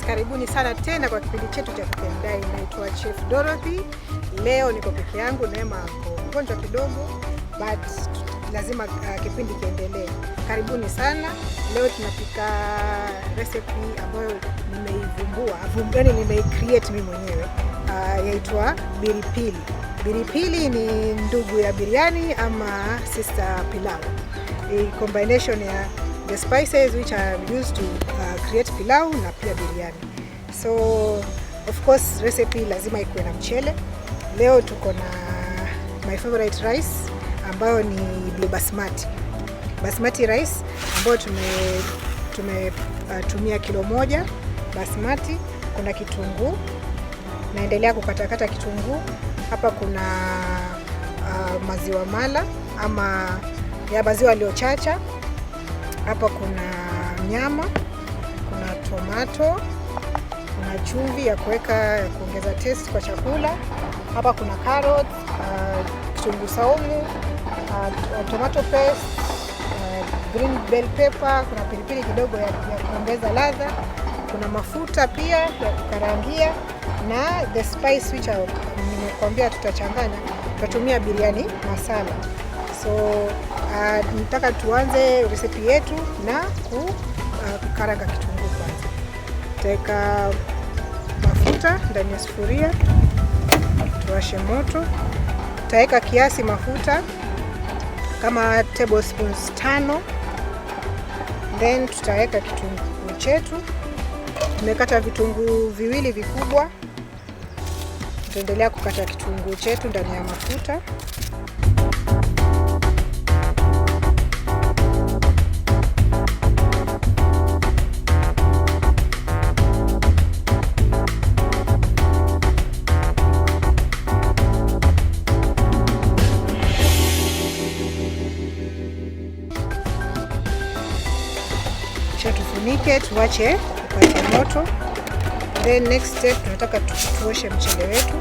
Karibuni sana tena kwa kipindi chetu cha Dine. Naitwa Chef Dorothy. Leo niko peke yangu, Neema ako mgonjwa kidogo, but lazima kipindi kiendelee. Karibuni sana. Leo tunapika recipe ambayo nimeivumbua, nimeicreate mimi mwenyewe. Yaitwa Biri Pili. Biri Pili ni ndugu ya biriani ama sister pilau. A combination ya the spices which are used to create pilau na pia biriani. So of course recipe lazima ikuwe na mchele. Leo tuko na my favorite rice ambayo ni Basmati Rice ambayo tumetumia kilo moja basmati. Kuna kitunguu, naendelea kukatakata kitunguu. Hapa kuna maziwa mala ama ya maziwa iliyochacha. Hapa kuna nyama, kuna tomato, kuna chumvi ya kuongeza taste kwa chakula. Hapa kuna carrots, kitunguu saumu, tomato paste, green bell pepper, kuna pilipili kidogo ya kuongeza ladha. Kuna mafuta pia ya kukarangia na the spice which nimekuambia tutachanganya, tutatumia biriani masala. So nataka tuanze recipe yetu na kukaranga kitunguu kwanza. Tutaweka mafuta ndani ya sufuria, tuwashe moto. Tutaweka kiasi mafuta kama tablespoons 5. Then tutaweka kitunguu chetu. Tumekata vitunguu viwili vikubwa. Tutaendelea kukata kitunguu chetu ndani ya mafuta. Tufunike, tuache upate moto. Then next step tunataka tuoshe mchele wetu.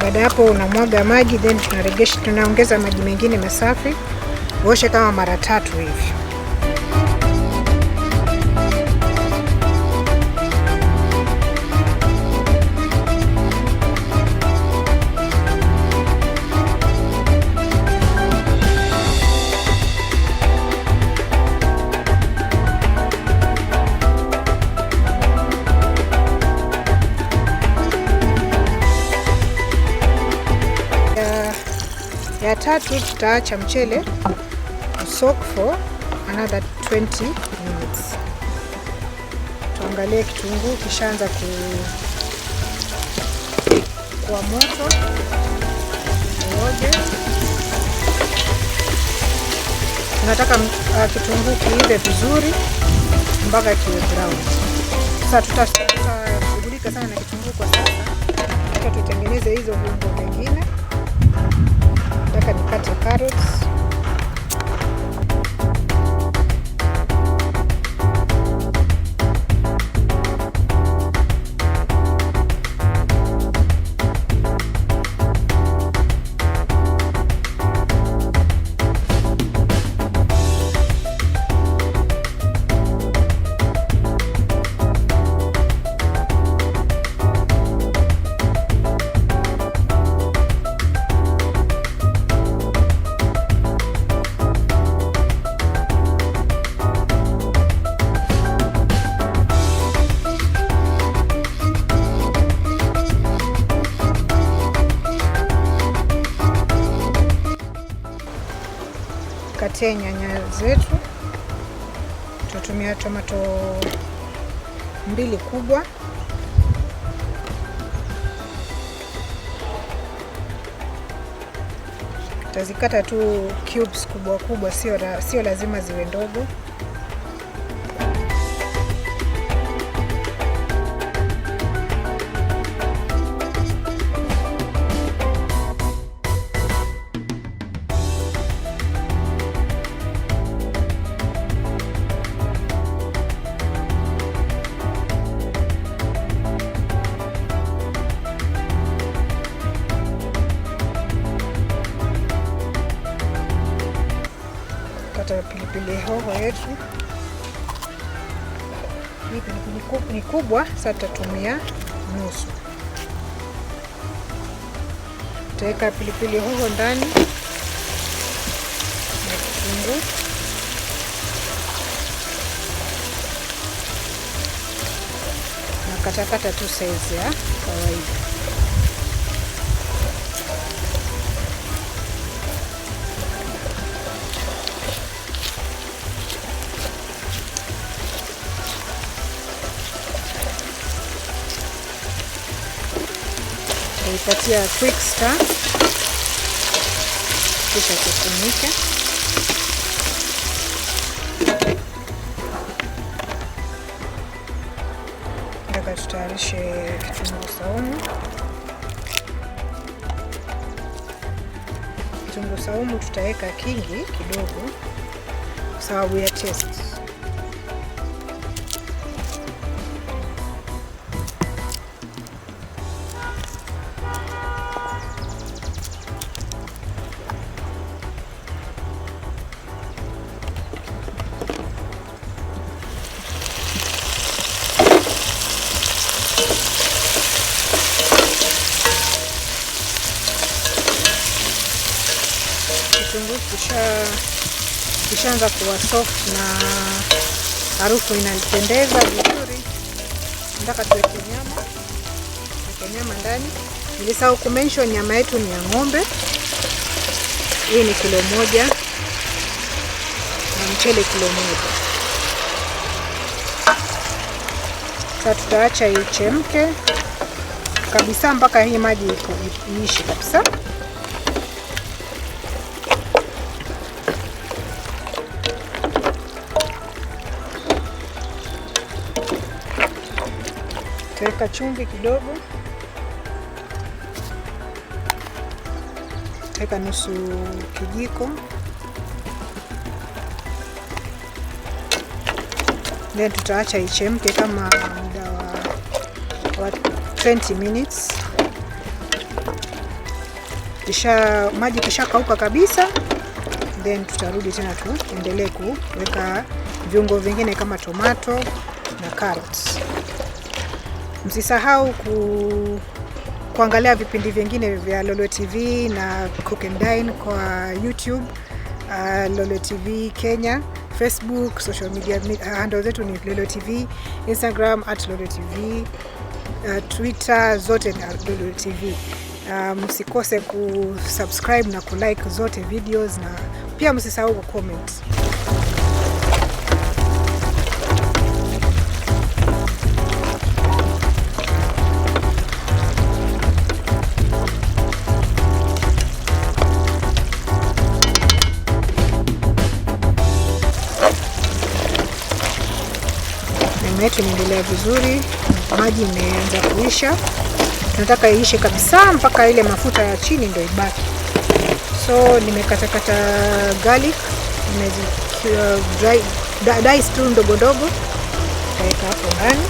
Baada hapo unamwaga maji, then tunaongeza maji mengine masafi. Oshe kama mara 3 hivi. Ya 3 tutaacha mchele soak for another 20 minutes. Tuangalie kitunguu kishaanza kwa moto. Tunataka kitunguu kiive vizuri mpaka kiwe brown. Sasa tutashughulika sana na kitunguu kwa sasa. Tutengeneze hizo viungo vingine. Nataka nikate carrots. Katia nyanya zetu. Tutatumia tomato 2 kubwa. Tazikata tu cubes kubwa kubwa, sio lazima ziwe ndogo. Tutakata pilipili hoho yetu. Hii pilipili ni kubwa, sasa tutatumia nusu. Tutaweka pilipili hoho ndani na kitunguu. Na katakata tu size ya kawaida. Ipatia quick stir, kisha kufunika. Nataka tutayarishe kitunguu saumu. Kitunguu saumu tutaweka kingi kidogo kwa sababu ya taste. Kitunguu kishaanza kuwa soft na harufu inapendeza vizuri. Nataka tuweke nyama ndani. Nilisahau kumention nyama yetu ni ya ng'ombe. Hii ni kilo 1 na mchele kilo 1. Sasa tutaacha ichemke kabisa mpaka hii maji iishi kabisa. Tutaweka chumvi kidogo. Tutaweka nusu kijiko. Then tutaacha ichemke kama muda wa 20 minutes. Maji kisha kauka kabisa, then tutarudi tena tuendelee kuweka viungo vingine kama tomato na carrots. Msisahau kuangalia vipindi vingine vya Lolwe TV na Cook and Dine kwa YouTube, Lolwe TV Kenya, Facebook, social media handle zetu ni Lolwe TV, Instagram @LolweTV, Twitter zote ni Lolwe TV. Msikose kusubscribe na kulike zote videos, na pia msisahau kucomment. Nyama yetu inaendelea vizuri, maji imeanza kuisha. Tunataka iishe kabisa mpaka ile mafuta ya chini ndio ibaki. So nimekatakata garlic, dice tu ndogo ndogo, tutaweka hapo ndani.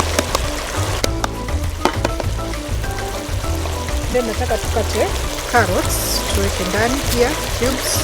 Then nataka tukate carrots, tuweke ndani pia cubes.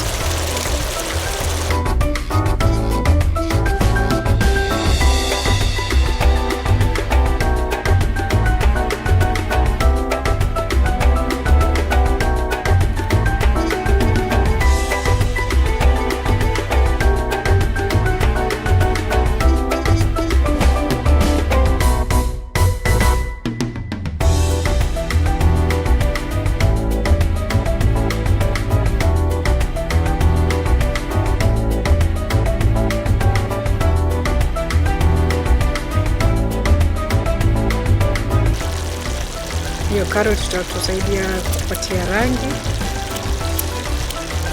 Hiyo carrot tutatusaidia kupatia rangi.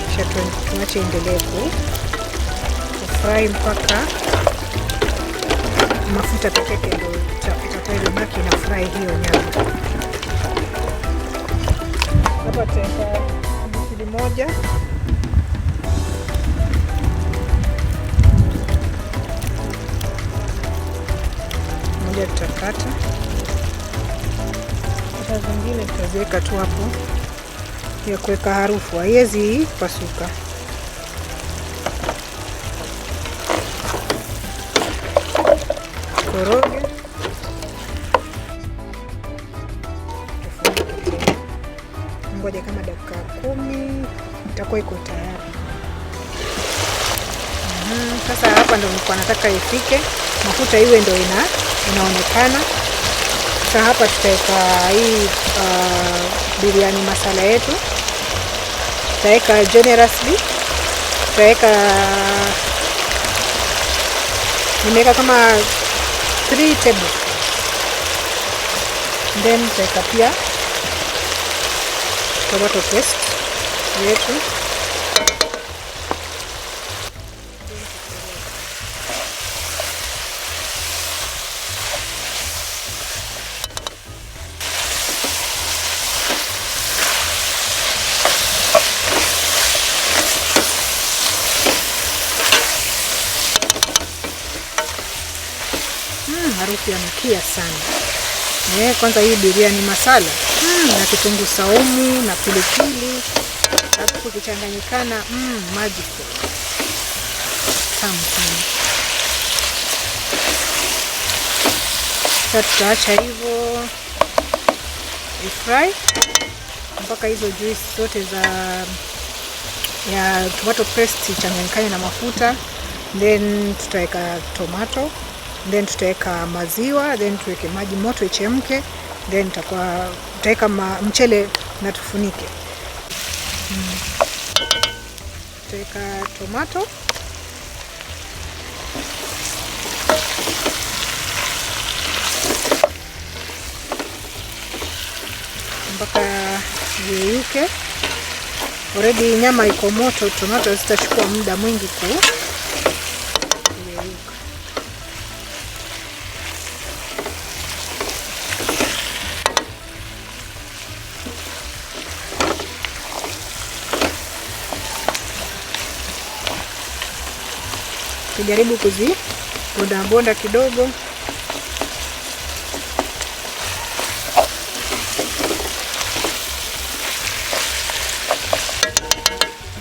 Kisha tuache endelee kufry mpaka mafuta pekee ndio itabaki na fry hiyo nyama. Hapa tutaweka pilipili moja. Tutakata. Zingine tutaziweka tu hapo ya kuweka harufu, haiwezi pasuka. tukoroge. Ngoja kama dakika 10 itakuwa iko tayari. Sasa hapa ndo nilikuwa nataka ifike, mafuta iwe ndo inaonekana. Sasa hapa tutaweka hii biriani masala yetu. Tutaweka generously. Nimeweka kama 3 tablespoons. Then tutaweka pia tomato paste yetu. Harufu yanukia sana. Kwanza hii biriani masala na kitunguu saumu na pilipili, alafu kichanganyikana magical. Tamu sana. Sasa tutaacha hivyo ifry mpaka hizo juice zote ya tomato paste ichanganyikane na mafuta. Then tutaweka tomato, then tutaweka maziwa, then tuweke maji moto ichemke, then tutaweka mchele na tufunike. Tutaweka tomato, mpaka yeyuke. Already nyama iko moto, tomato zitachukua muda mwingi kuyeyuka. Tujaribu kuzibonda kidogo.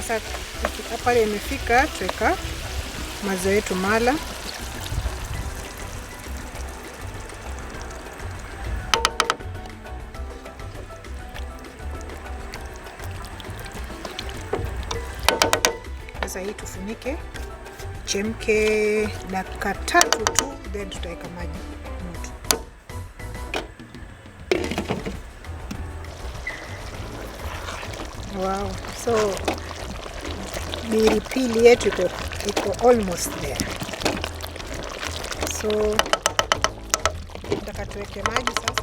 Sasa pale imefika, tuweka maziwa yetu mala. Sasa hii tufunike chemke dakika 3 tu, then tutaweka maji moto. Wow, so biri pili yetu iko almost there. So nataka tuweke maji sasa.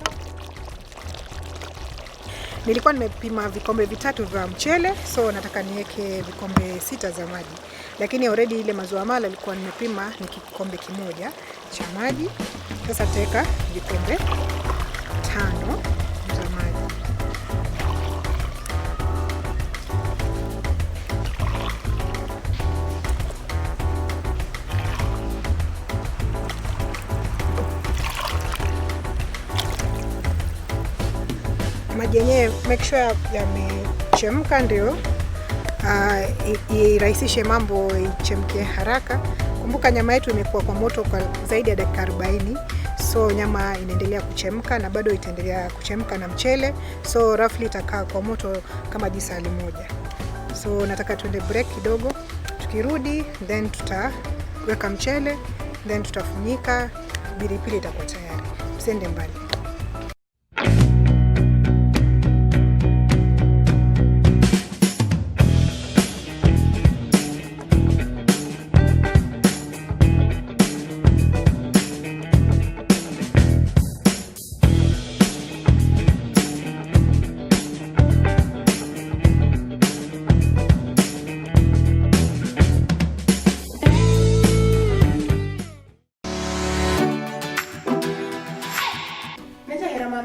Nilikuwa nimepima vikombe 3 vya mchele, so nataka niweke vikombe 6 za maji. Lakini already ile maziwa mala nilikuwa nimepima ni kikombe 1 cha maji. Sasa tutaweka vikombe 5 za maji. Maji yenyewe make sure yamechemka ndio irahisishe mambo, ichemke haraka. Kumbuka nyama yetu imekuwa kwa moto kwa zaidi ya dakika 40. So nyama inaendelea kuchemka na bado itaendelea kuchemka na mchele. So roughly itakaa kwa moto kama jisali moja. So nataka tuende break kidogo. Tukirudi then tutaweka mchele, then tutafunika. Biri pili itakuwa tayari. Msende mbali.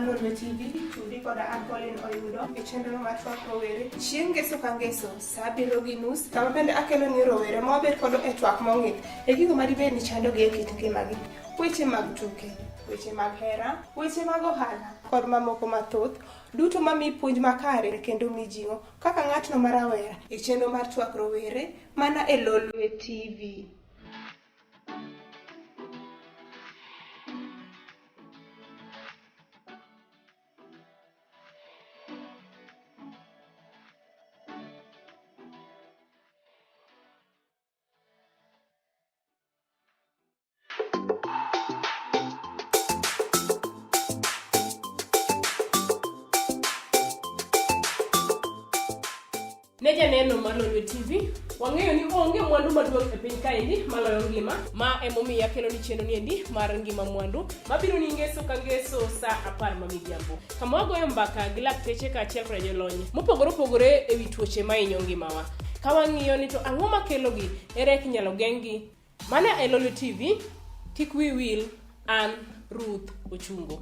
Lolwe TV tudi koda Ankolin oyudo e chenro mar twak rowere chieng' ngeso ka ngeso saa 7:30 kama bende akelo ni rowere mobet kodo e twak mong'ith e gigo madibed ni chandogi e kit ngimagi, weche mag tuke, weche mag hera, weche mag ohala kod mamoko mathoth duto mami puonj makare kendo mijing'o kaka ng'atno marawera e chenro mar twak rowere mana e Lolwe TV. Ne janeno mar Lolwe TV, wang'eyo ni onge mwandu maduong' e piny kaendi maloyo ngima. Ma emomiyo akelo ni chenro niendi mar ngima mwandu mabiro ni ngeso ka ngeso sa 10 mamidhiambo. Kama wagoyo mbaka gi lakteche kaachiel kod jolony mopogore opogore e wi tuoche mahinyo ngimawa. Ka wang'iyo ni to ang'o makelogi, ere kaka inyalo geng'gi. Mana e Lolwe TV, kik wi wil, an Ruth Ochungo.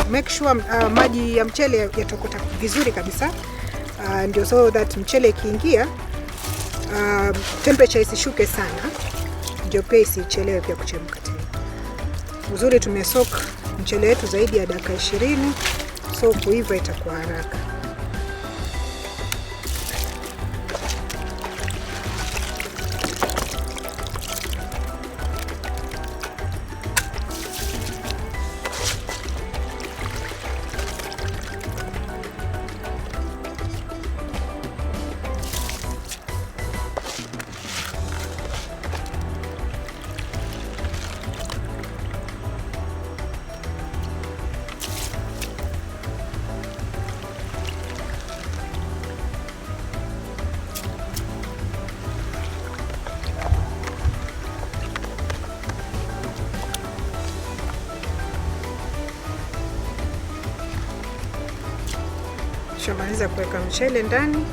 Make sure maji ya mchele yatokota vizuri kabisa, ndio so that mchele ikiingia temperature isishuke sana, ndio pia isichelewe pia kuchemka tena. Uzuri tumesoak mchele wetu zaidi ya dakika 20, so kuiva itakuwa haraka. Tushamaliza kuweka mchele ndani,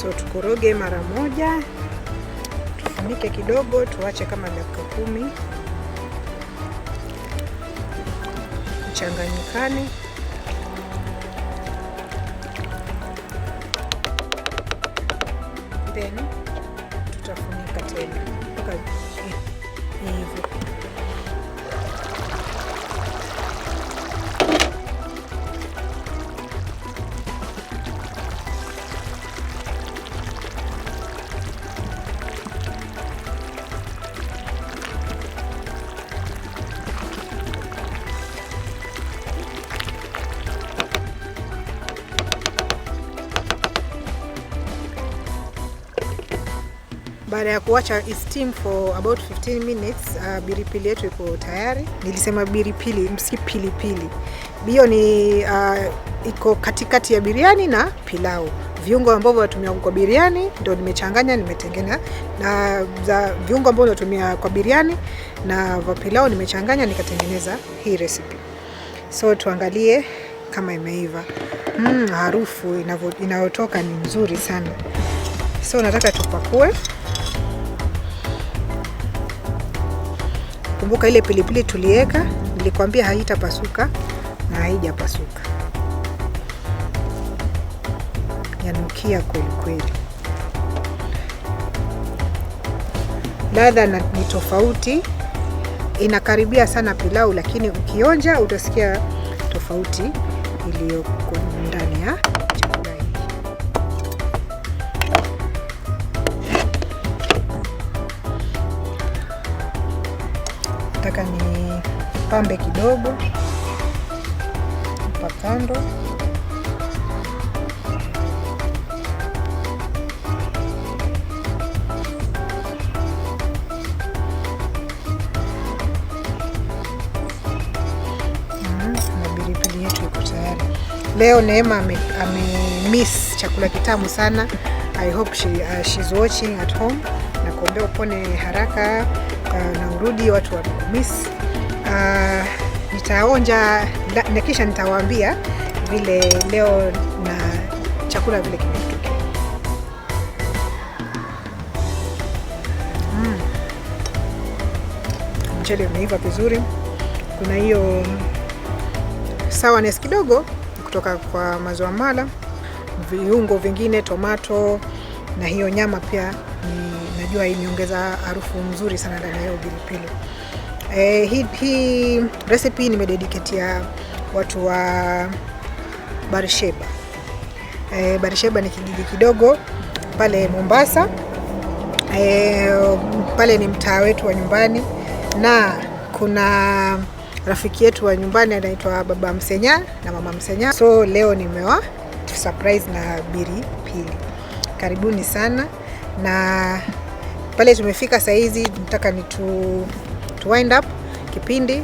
so tukoroge mara moja, tufunike kidogo, tuache kama dakika 10 mchanganyikane. Then tutafunika tena mpaka hivyo. Baada ya kuacha steam for about 15 minutes, biri pili yetu iko tayari. Nilisema biri pili, msi pili pili. Hiyo ni iko katikati ya biriani na pilau. Viungo ambavyo natumia kwa biriani ndio nimechanganya, nimetengena, na za viungo ambavyo natumia kwa biriani na kwa pilau nimechanganya nikatengeneza hii recipe. So tuangalie kama imeiva. Harufu inayotoka ni nzuri sana. So nataka tupakue. Kumbuka ile pilipili tulieka, nilikwambia haitapasuka na haijapasuka. Yanukia kweli kweli. Ladha ni tofauti, inakaribia sana pilau, lakini ukionja utasikia tofauti iliyoko ndani ya chakula hiki. Nataka ni pambe kidogo hapa kando. Leo Neema miss chakula kitamu sana. I hope she's watching at home. Na kuombea upone haraka na urudi watu wa miss. Nitaonja na kisha nitawaambia vile leo na chakula vile kimetokea. Mchele umeiva vizuri. Kuna hiyo sourness kidogo kutoka kwa maziwa mala, viungo vingine, tomato na hiyo nyama pia najua imeongeza harufu nzuri sana ndani ya hiyo pilipili. Hii recipe nimedediketia watu wa Barisheba. Barisheba ni kijiji kidogo pale Mombasa. Pale ni mtaa wetu wa nyumbani, na kuna rafiki yetu wa nyumbani anaitwa Baba Msenya na Mama Msenya. So leo nimewa surprise na Biri Pili. Karibuni sana, na pale tumefika saa hizi nataka ni to wind up kipindi.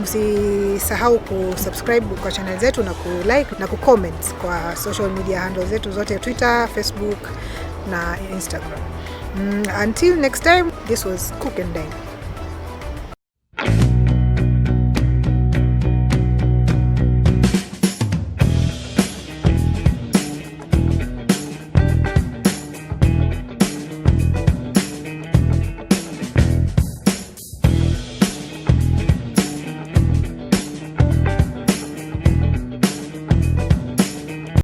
Msisahau kusubscribe kwa channel zetu na kulike na kucomment kwa social media handles zetu zote, Twitter, Facebook na Instagram. Until next time, this was Cook and Dine.